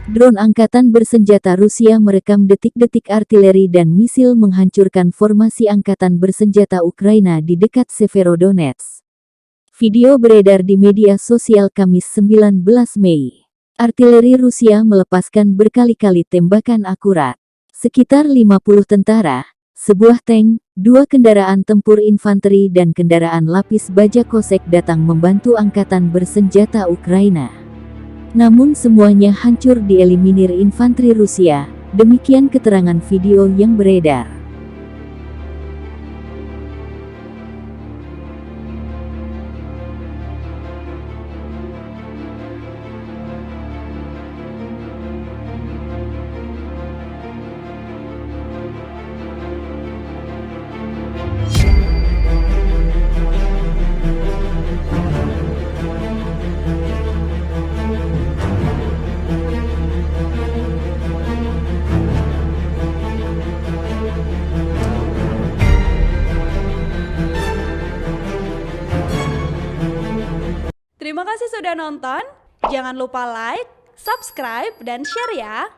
Drone angkatan bersenjata Rusia merekam detik-detik artileri dan misil menghancurkan formasi angkatan bersenjata Ukraina di dekat Severodonetsk. Video beredar di media sosial Kamis 19 Mei. Artileri Rusia melepaskan berkali-kali tembakan akurat. Sekitar 50 tentara, sebuah tank, 2 kendaraan tempur infanteri dan kendaraan lapis baja kosek datang membantu angkatan bersenjata Ukraina. Namun semuanya hancur dieliminir infanteri Rusia, demikian keterangan video yang beredar. Terima kasih sudah nonton. Jangan lupa like, subscribe, dan share ya.